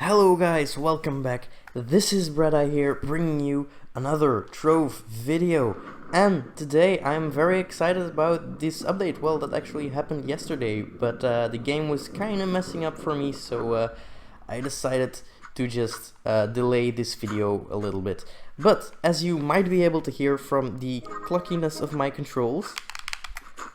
Hello guys, welcome back. This is Breda here, bringing you another Trove video. And today I'm very excited about this update. Well, that actually happened yesterday, but the game was kind of messing up for me, so I decided to just delay this video a little bit. But as you might be able to hear from the clunkiness of my controls,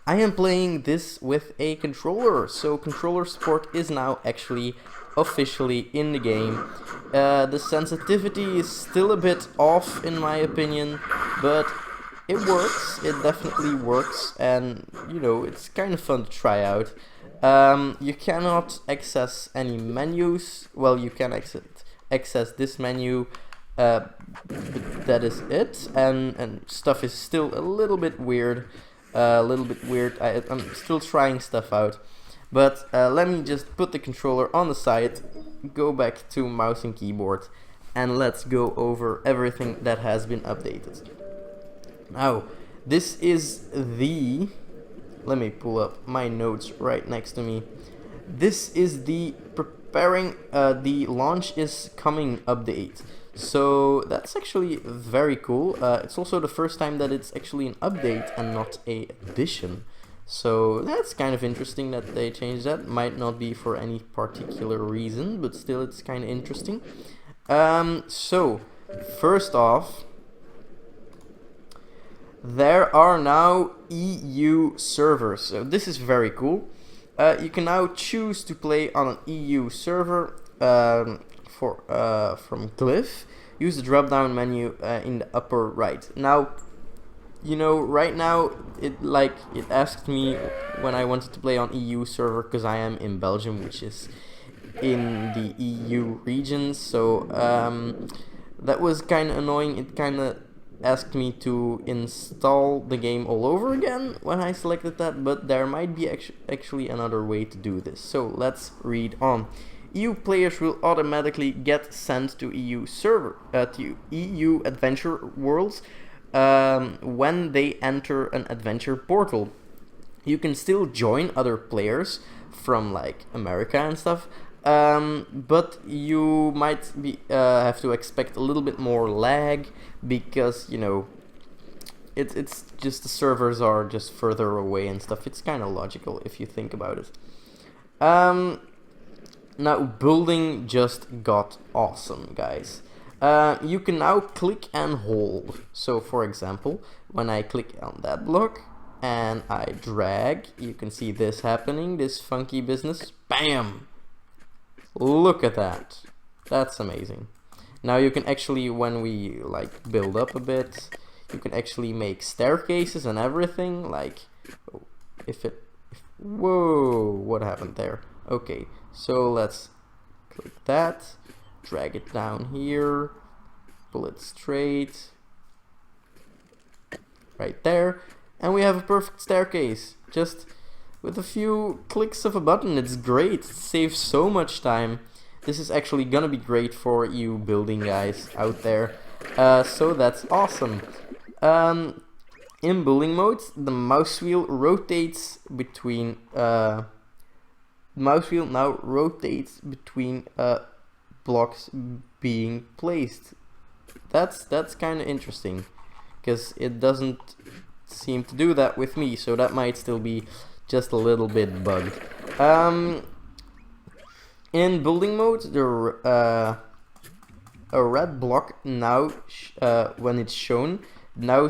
I am playing this with a controller, so controller support is now actually officially in the game. The sensitivity is still a bit off in my opinion, but it works, it definitely works, and you know, it's kind of fun to try out. You cannot access any menus. Well, you can access this menu, but that is it, and stuff is still a little bit weird. I'm still trying stuff out, but let me just put the controller on the side, go back to mouse and keyboard, and let's go over everything that has been updated. Now, this is the... let me pull up my notes right next to me. This is the preparing the launch is coming update. So that's actually very cool. It's also the first time that it's actually an update and not a addition. So that's kind of interesting that they changed that. Might not be for any particular reason, but still it's kind of interesting. So first off, there are now EU servers. So this is very cool. You can now choose to play on an EU server. From Glyph. Use the drop down menu in the upper right. Now, you know, right now it asked me when I wanted to play on EU server, because I am in Belgium, which is in the EU region, so that was kind of annoying. It kind of asked me to install the game all over again when I selected that, but there might be actually another way to do this. So let's read on. EU players will automatically get sent to EU server to EU adventure worlds when they enter an adventure portal. You can still join other players from like America and stuff, but you might be have to expect a little bit more lag, because you know it's just the servers are just further away and stuff. It's kind of logical if you think about it. Now, building just got awesome, guys. You can now click and hold. So, for example, when I click on that block and I drag, you can see this happening, this funky business. Bam! Look at that. That's amazing. Now you can actually, when we like build up a bit, you can actually make staircases and everything. Like, whoa, what happened there? Okay. So let's click that, drag it down here, pull it straight, right there, and we have a perfect staircase. Just with a few clicks of a button. It's great, it saves so much time. This is actually gonna be great for you building guys out there, so that's awesome. In building mode, the mouse wheel rotates between mouse wheel now rotates between blocks being placed. That's kind of interesting, because it doesn't seem to do that with me, so that might still be just a little bit bugged. In building mode, a red block now when it's shown now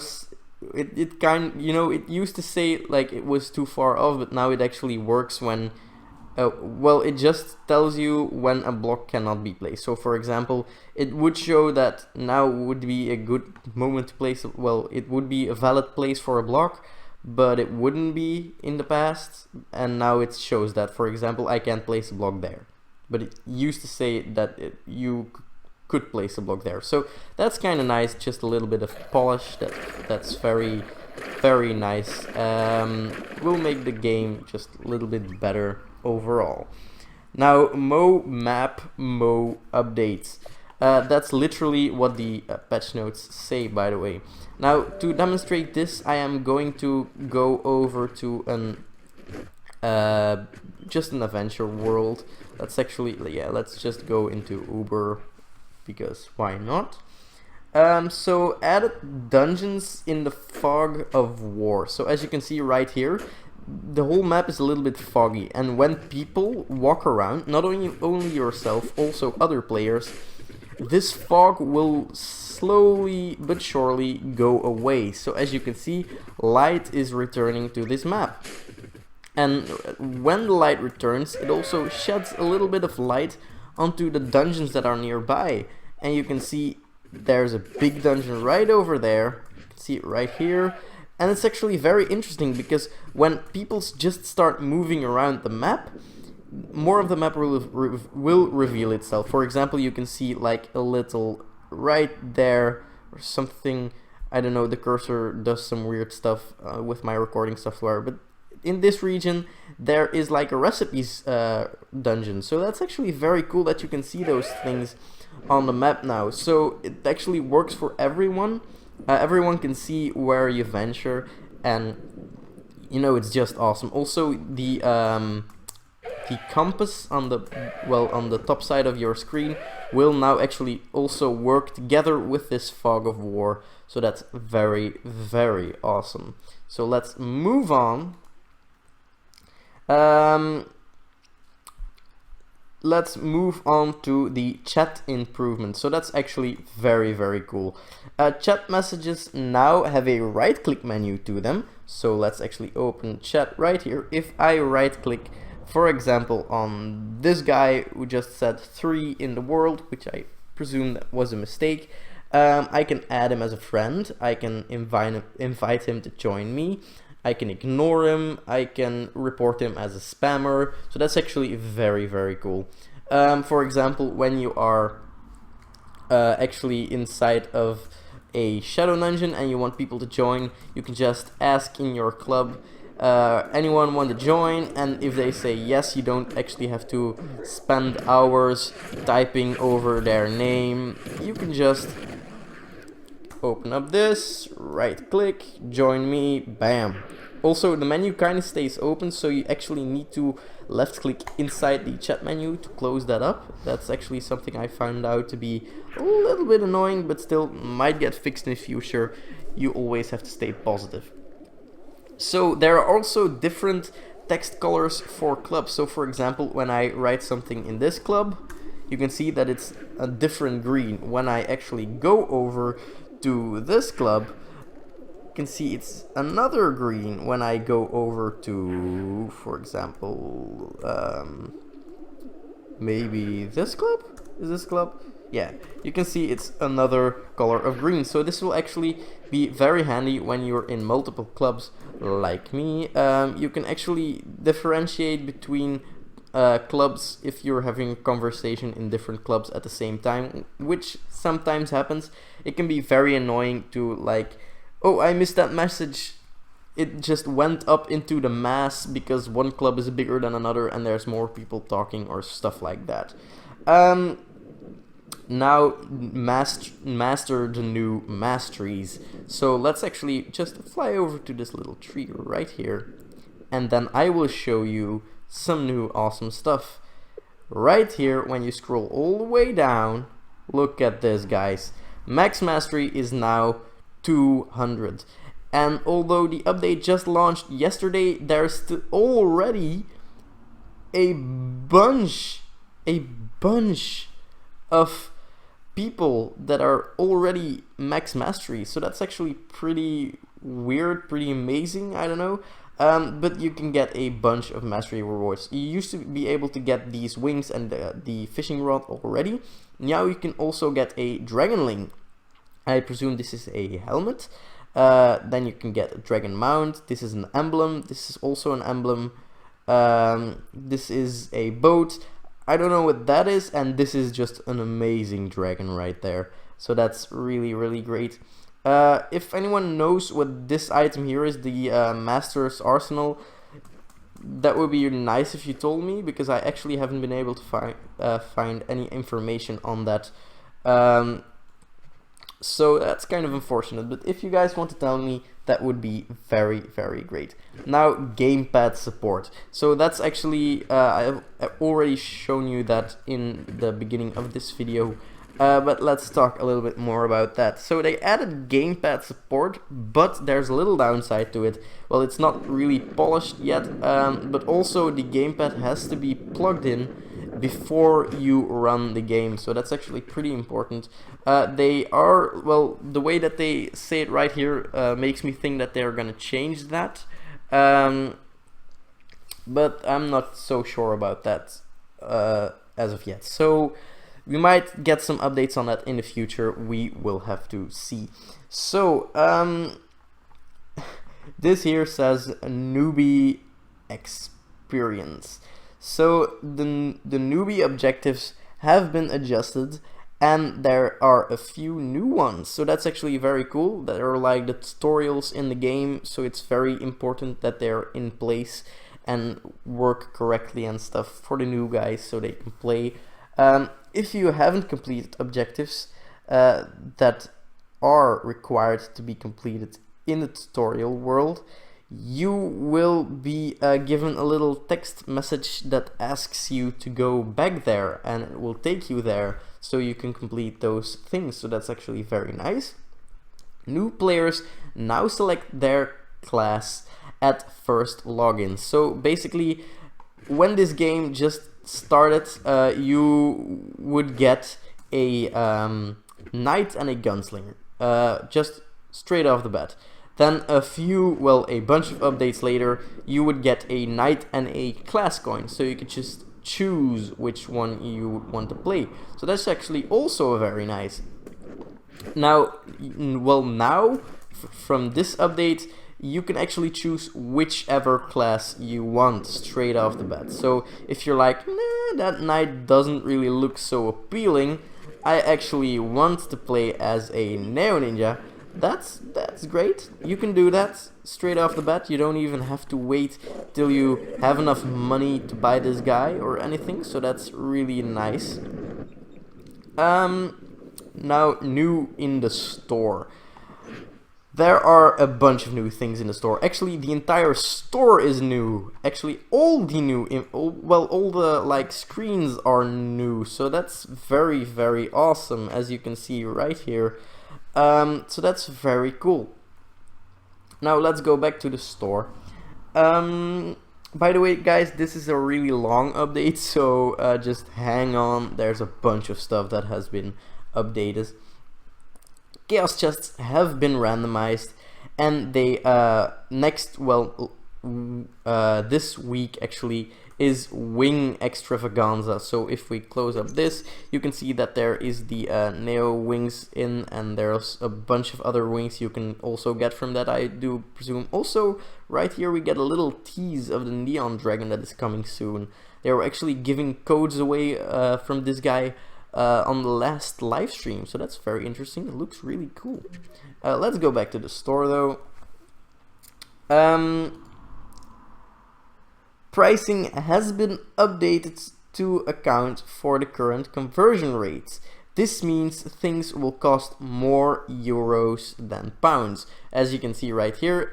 it kind, you know, it used to say like it was too far off, but now it actually works when well, it just tells you when a block cannot be placed. So for example, it would show that now would be a good moment to place, well, it would be a valid place for a block, but it wouldn't be in the past, and now it shows that, for example, I can't place a block there, but it used to say that you could place a block there. So that's kind of nice, just a little bit of polish. That's very, very nice. Will make the game just a little bit better overall. Now, map updates. That's literally what the patch notes say, by the way. Now, to demonstrate this, I am going to go over to an just an adventure world. let's actually, yeah, let's just go into Uber, because why not? So added dungeons in the fog of war. So as you can see right here, the whole map is a little bit foggy, and when people walk around, not only yourself, also other players, this fog will slowly but surely go away. So as you can see, light is returning to this map. And when the light returns, it also sheds a little bit of light onto the dungeons that are nearby. And you can see there's a big dungeon right over there. You can see it right here. And it's actually very interesting because when people just start moving around the map, more of the map will reveal itself. For example, you can see like a little right there or something. I don't know, the cursor does some weird stuff with my recording software, but in this region there is like a recipes dungeon. So that's actually very cool that you can see those things on the map now. So it actually works for everyone. Everyone can see where you venture, and you know, it's just awesome. Also, the compass on the top side of your screen will now actually also work together with this fog of war. So that's very, very awesome. So let's move on. Let's move on to the chat improvement. So that's actually very, very cool. Chat messages now have a right click menu to them. So let's actually open chat right here. If I right click, for example, on this guy who just said 3 in the world, which I presume that was a mistake, I can add him as a friend. I can invite him to join me. I can ignore him, I can report him as a spammer. So that's actually very, very cool. For example, when you are actually inside of a shadow dungeon and you want people to join, you can just ask in your club, anyone want to join, and if they say yes, you don't actually have to spend hours typing over their name. You can just open up this, right click, join me, bam. Also, the menu kind of stays open, so you actually need to left click inside the chat menu to close that up. That's actually something I found out to be a little bit annoying, but still might get fixed in the future. You always have to stay positive. So there are also different text colors for clubs. So for example, when I write something in this club, you can see that it's a different green. When I actually go over to this club, you can see it's another green. When I go over to, for example, maybe this club? Is this club? Yeah, you can see it's another color of green. So this will actually be very handy when you're in multiple clubs like me. You can actually differentiate between clubs if you're having a conversation in different clubs at the same time, which sometimes happens. It can be very annoying to like, oh, I missed that message. It just went up into the mass because one club is bigger than another and there's more people talking or stuff like that. Now master the new masteries. So let's actually just fly over to this little tree right here, and then I will show you some new awesome stuff. Right here, when you scroll all the way down, look at this, guys. Max mastery is now 200. And although the update just launched yesterday, there's already a bunch of people that are already max mastery. So that's actually pretty weird, pretty amazing, I don't know. But you can get a bunch of mastery rewards. You used to be able to get these wings and the fishing rod already. Now you can also get a dragonling. I presume this is a helmet. Then you can get a dragon mount. This is an emblem. This is also an emblem. This is a boat. I don't know what that is, and this is just an amazing dragon right there. So that's really, really great. If anyone knows what this item here is, the Master's Arsenal, that would be nice if you told me, because I actually haven't been able to find any information on that. So that's kind of unfortunate, but if you guys want to tell me, that would be very, very great. Now, gamepad support. So that's actually, I've already shown you that in the beginning of this video, but let's talk a little bit more about that. So they added gamepad support, but there's a little downside to it. Well, it's not really polished yet, but also the gamepad has to be plugged in before you run the game, so that's actually pretty important. They are, well, the way that they say it right here makes me think that they're gonna change that, but I'm not so sure about that as of yet. So we might get some updates on that in the future. We will have to see. So this here says newbie experience. So the newbie objectives have been adjusted, and there are a few new ones. So that's actually very cool. There are like the tutorials in the game, so it's very important that they're in place and work correctly and stuff for the new guys so they can play. If you haven't completed objectives that are required to be completed in the tutorial world, you will be given a little text message that asks you to go back there, and it will take you there so you can complete those things. So that's actually very nice. New players now select their class at first login. So basically, when this game just started, you would get a knight and a gunslinger just straight off the bat. Then a bunch of updates later, you would get a knight and a class coin, so you could just choose which one you would want to play. So that's actually also very nice. Now, from this update, you can actually choose whichever class you want straight off the bat. So if you're like, nah, that knight doesn't really look so appealing, I actually want to play as a Neo Ninja, that's great. You can do that straight off the bat. You don't even have to wait till you have enough money to buy this guy or anything, so that's really nice. Now, new in the store. There are a bunch of new things in the store. Actually, the entire store is new. Actually, all the like screens are new, so that's very, very awesome, as you can see right here. So that's very cool. Now let's go back to the store. By the way, guys, this is a really long update, so just hang on. There's a bunch of stuff that has been updated. Chaos chests have been randomized, and they this week actually is Wing Extravaganza. So if we close up this, you can see that there is the Neo wings in, and there's a bunch of other wings you can also get from that, I do presume. Also, right here we get a little tease of the Neon Dragon that is coming soon. They were actually giving codes away from this guy on the last live stream, so that's very interesting. It looks really cool. Let's go back to the store though. Pricing has been updated to account for the current conversion rates. This means things will cost more euros than pounds. As you can see right here,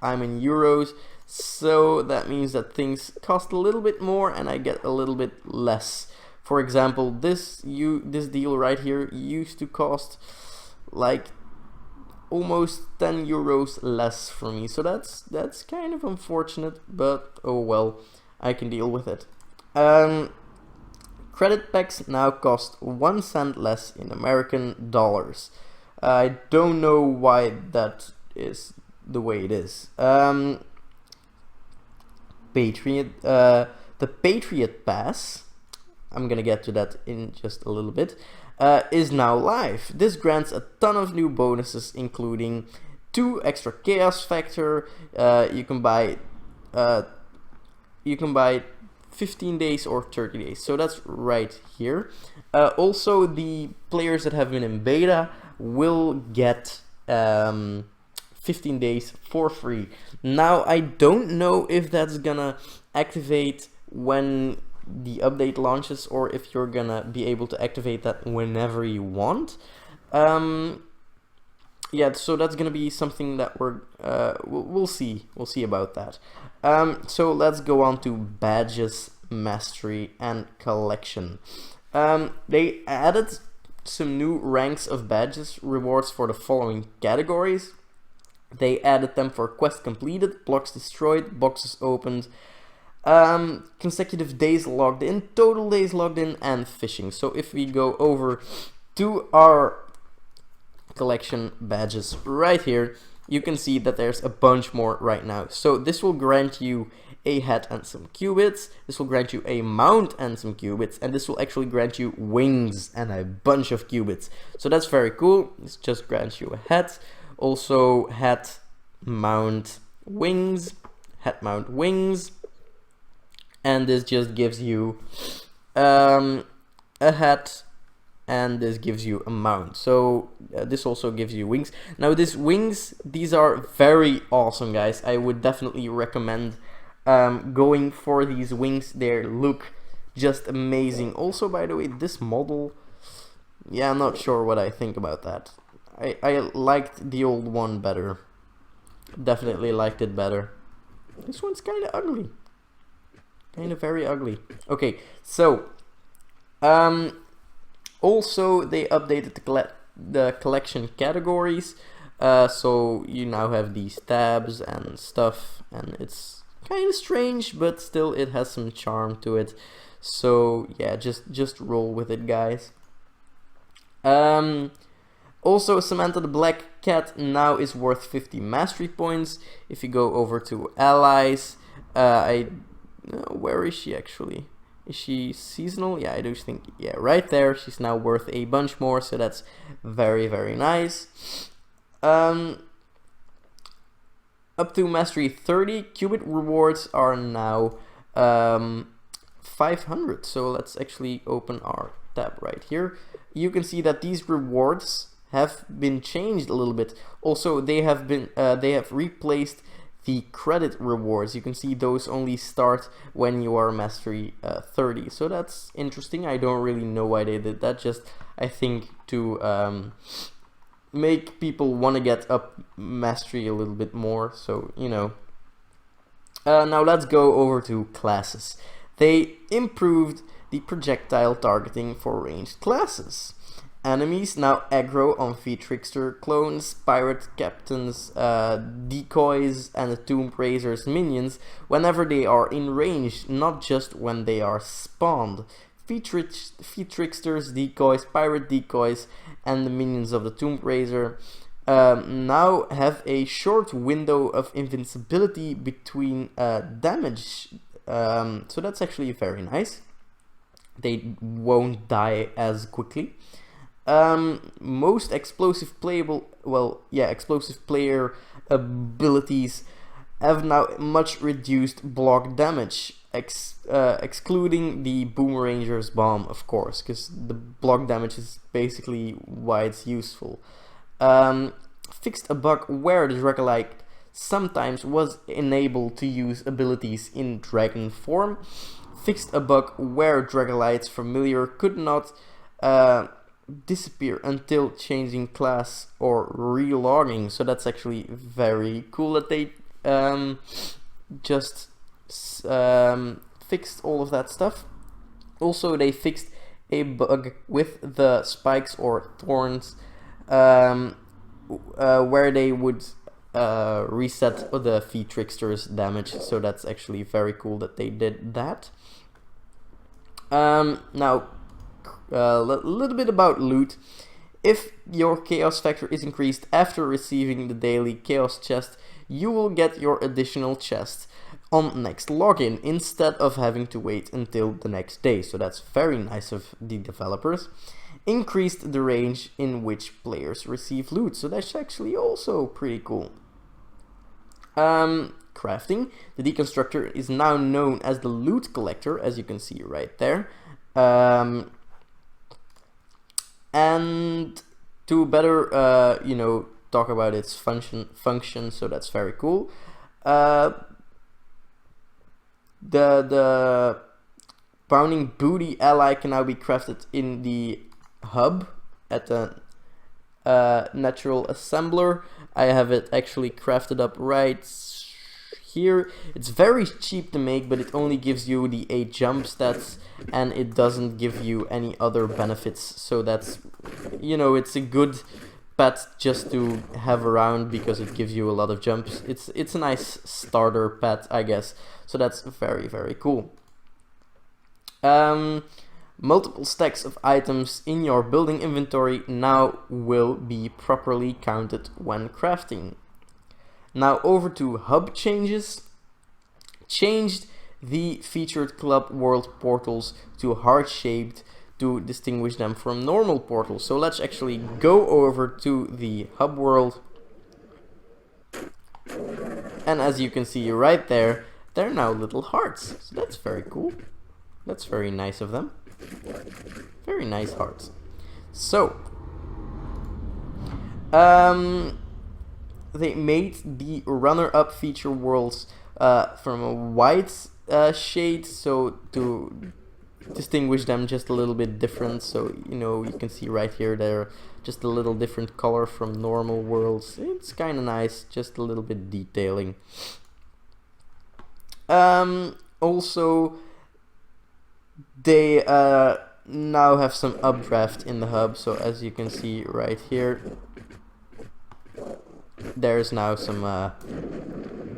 I'm in euros, so that means that things cost a little bit more and I get a little bit less. For example, this deal right here used to cost like almost 10 euros less for me, so that's kind of unfortunate, but oh well, I can deal with it. Credit packs now cost 1 cent less in American dollars. I don't know why that is the way it is. The Patriot Pass, I'm gonna get to that in just a little bit, is now live. This grants a ton of new bonuses, including 2 extra chaos factor. You can buy 15 days or 30 days, so that's right here. Also, the players that have been in beta will get 15 days for free. Now, I don't know if that's gonna activate when the update launches, or if you're gonna be able to activate that whenever you want. yeah, so that's gonna be something that we'll see about that. So let's go on to badges, mastery, and collection. They added some new ranks of badges rewards for the following categories. They added them for quests completed, blocks destroyed, boxes opened, consecutive days logged in, total days logged in, and fishing. So if we go over to our collection badges right here, you can see that there's a bunch more right now. So this will grant you a hat and some qubits, this will grant you a mount and some qubits, and this will actually grant you wings and a bunch of qubits. So that's very cool. This just grants you a hat. Also hat, mount, wings, hat, mount, wings, and this just gives you a hat, and this gives you a mount. So this also gives you wings. Now these wings, these are very awesome, guys. I would definitely recommend going for these wings. They look just amazing. Also, by the way, this model, yeah, I'm not sure what I think about that. I liked the old one better. Definitely liked it better. This one's kind of ugly. Kind of very ugly. Okay, so also they updated the collection categories. So you now have these tabs and stuff, and it's kind of strange, but still it has some charm to it. So yeah, just roll with it, guys. Also, Samantha the Black Cat now is worth 50 mastery points. If you go over to allies, where is she actually? Is she seasonal? Yeah, I do think, yeah, right there. She's now worth a bunch more, so that's very, very nice. Up to mastery 30, qubit rewards are now 500. So let's actually open our tab right here. You can see that these rewards have been changed a little bit. Also, they have replaced the credit rewards. You can see those only start when you are mastery 30. So that's interesting. I don't really know why they did that. Just, I think, to make people want to get up mastery a little bit more. So, you know. Now let's go over to classes. They improved the projectile targeting for ranged classes. Enemies now aggro on Trickster clones, pirate captains, decoys, and the Tomb Raiser's minions whenever they are in range, not just when they are spawned. Tricksters, decoys, pirate decoys, and the minions of the Tomb Raiser now have a short window of invincibility between damage. So that's actually very nice. They won't die as quickly. Most explosive explosive player abilities have now much reduced block damage, excluding the Boomeranger's bomb, of course, because the block damage is basically why it's useful. Fixed a bug where the Dragonite sometimes was enabled to use abilities in dragon form. Fixed a bug where Dragonite's familiar could not disappear until changing class or relogging. So that's actually very cool that they just fixed all of that stuff. Also, they fixed a bug with the spikes or thorns where they would reset the Trickster's damage. So that's actually very cool that they did that. Now, a little bit about loot. If your chaos factor is increased after receiving the daily chaos chest, you will get your additional chest on next login instead of having to wait until the next day. So that's very nice of the developers. Increased the range in which players receive loot. So that's actually also pretty cool. Crafting. The Deconstructor is now known as the Loot Collector, as you can see right there. And to better, talk about its function, so that's very cool. The Bounding Booty ally can now be crafted in the hub at the natural assembler. I have it actually crafted up right here. It's very cheap to make, but it only gives you the 8 jump stats, and it doesn't give you any other benefits. So that's, you know, it's a good pet just to have around because it gives you a lot of jumps. It's a nice starter pet, I guess. So that's very, very cool. Multiple stacks of items in your building inventory now will be properly counted when crafting. Now over to hub changes. Changed the featured club world portals to heart-shaped to distinguish them from normal portals. So let's actually go over to the hub world. And as you can see right there, they're now little hearts. So that's very cool. That's very nice of them. Very nice hearts. So, they made the runner-up feature worlds from a white shade, so to distinguish them just a little bit different. So, you know, you can see right here they're just a little different color from normal worlds. It's kind of nice, just a little bit detailing. Also, they now have some updraft in the hub. So as you can see right here, there's now some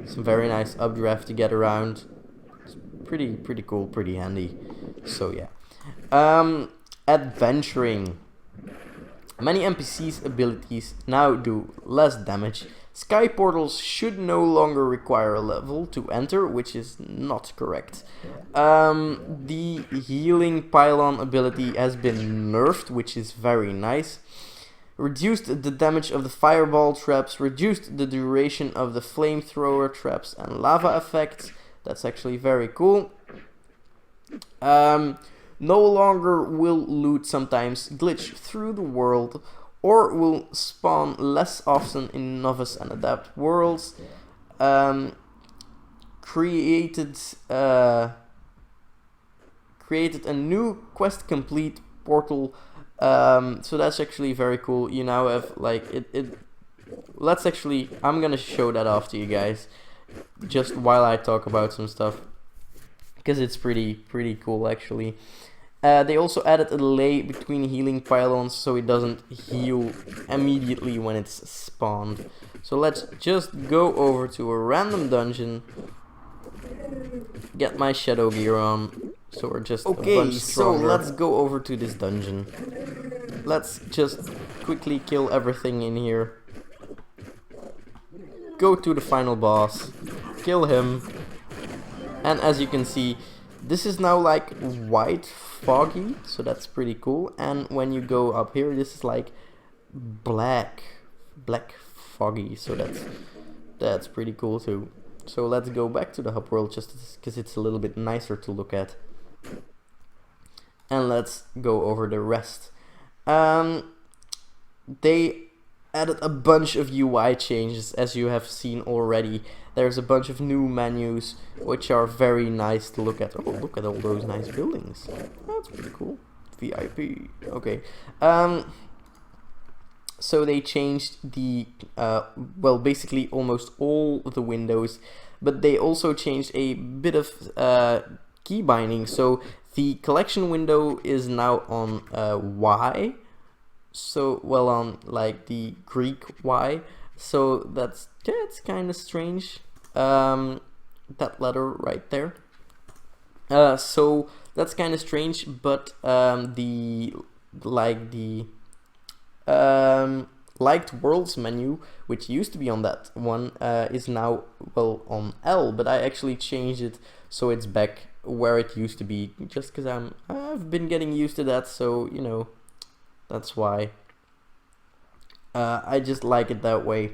very nice updraft to get around. It's pretty cool, pretty handy. So yeah. Adventuring. Many NPCs' abilities now do less damage. Sky portals should no longer require a level to enter, which is not correct. The healing pylon ability has been nerfed, which is very nice. Reduced the damage of the fireball traps, reduced the duration of the flamethrower traps and lava effects. That's actually very cool. No longer will loot sometimes glitch through the world, or will spawn less often in novice and adept worlds. Created a new quest complete portal. So that's actually very cool. You now have like let's actually, I'm gonna show that off to you guys just while I talk about some stuff, because it's pretty cool actually. They also added a delay between healing pylons, so it doesn't heal immediately when it's spawned. So let's just go over to a random dungeon, get my shadow gear on, so we're just a bunch stronger. So let's go over to this dungeon. Let's just quickly kill everything in here. Go to the final boss, kill him, and as you can see, this is now like white foggy, so that's pretty cool. And when you go up here, this is like black foggy, so that's pretty cool too. So let's go back to the hub world just because it's a little bit nicer to look at, and let's go over the rest. They added a bunch of UI changes, as you have seen already. There's a bunch of new menus, which are very nice to look at. Oh, look at all those nice buildings. That's pretty cool. VIP. Okay. So they changed the, well, basically almost all the windows, but they also changed a bit of key binding. So the collection window is now on Y. So, well, on like the Greek Y. So that's kind of strange. That letter right there. So that's kind of strange, but the liked worlds menu, which used to be on that one, is now, well, on L. But I actually changed it so it's back where it used to be, just because I've been getting used to that. So you know, that's why. I just like it that way.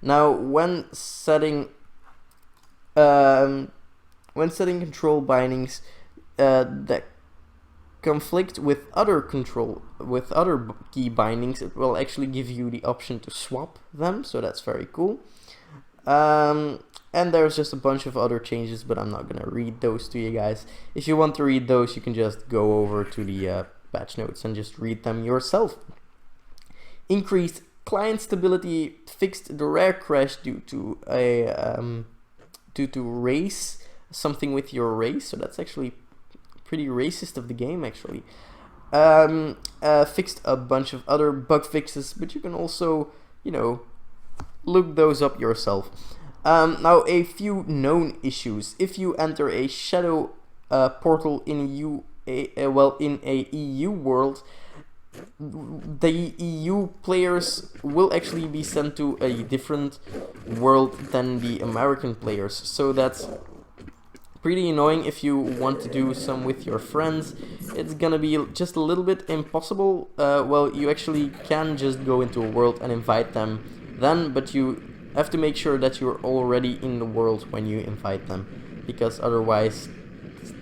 Now, when setting control bindings that conflict with other key bindings, it will actually give you the option to swap them. So that's very cool. And there's just a bunch of other changes, but I'm not gonna read those to you guys. If you want to read those, you can just go over to the patch notes and just read them yourself. increased client stability, fixed the rare crash due to a race, something with your race, so that's actually pretty racist of the game actually. Fixed a bunch of other bug fixes, but you can also, you know, look those up yourself. Now a few known issues. If you enter a shadow portal in in a EU world, the EU players will actually be sent to a different world than the American players, so that's pretty annoying. If you want to do some with your friends, it's gonna be just a little bit impossible. Well, you actually can just go into a world and invite them then, but you have to make sure that you're already in the world when you invite them, because otherwise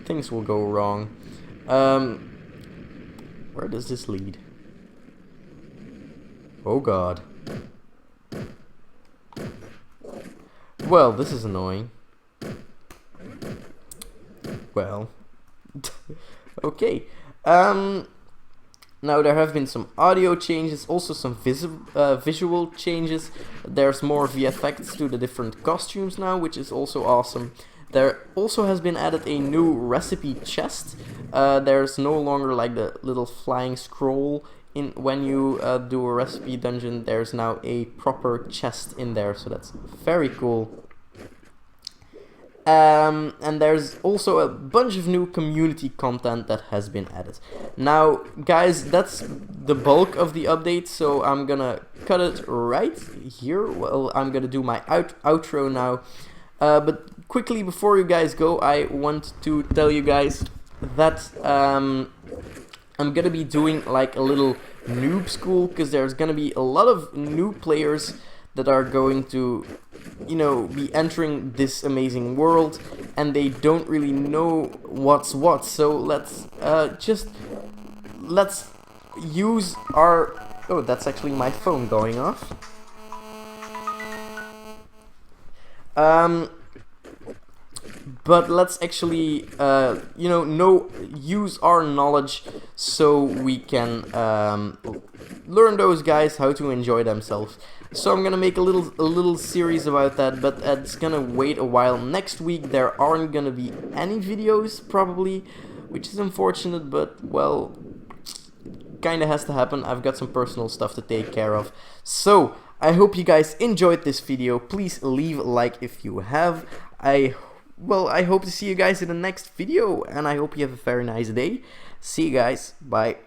things will go wrong. Where does this lead? Oh god. Well, this is annoying. Well, okay. Now there have been some audio changes, also some visual changes. There's more VFX to the different costumes now, which is also awesome. There also has been added a new recipe chest. There's no longer like the little flying scroll in when you do a recipe dungeon. There's now a proper chest in there, so that's very cool. And there's also a bunch of new community content that has been added. Now, guys, that's the bulk of the update, so I'm gonna cut it right here. Well, I'm gonna do my outro now. But quickly, before you guys go, I want to tell you guys that I'm gonna be doing like a little noob school, because there's gonna be a lot of new players that are going to, you know, be entering this amazing world, and they don't really know what's what. So let's use our... Oh, that's actually my phone going off. But let's actually, you know, use our knowledge so we can learn those guys how to enjoy themselves. So I'm gonna make a little series about that, but it's gonna wait a while. Next week there aren't gonna be any videos probably, which is unfortunate, but well, kinda has to happen. I've got some personal stuff to take care of. So I hope you guys enjoyed this video. Please leave a like if you have. I hope to see you guys in the next video, and I hope you have a very nice day. See you guys. Bye.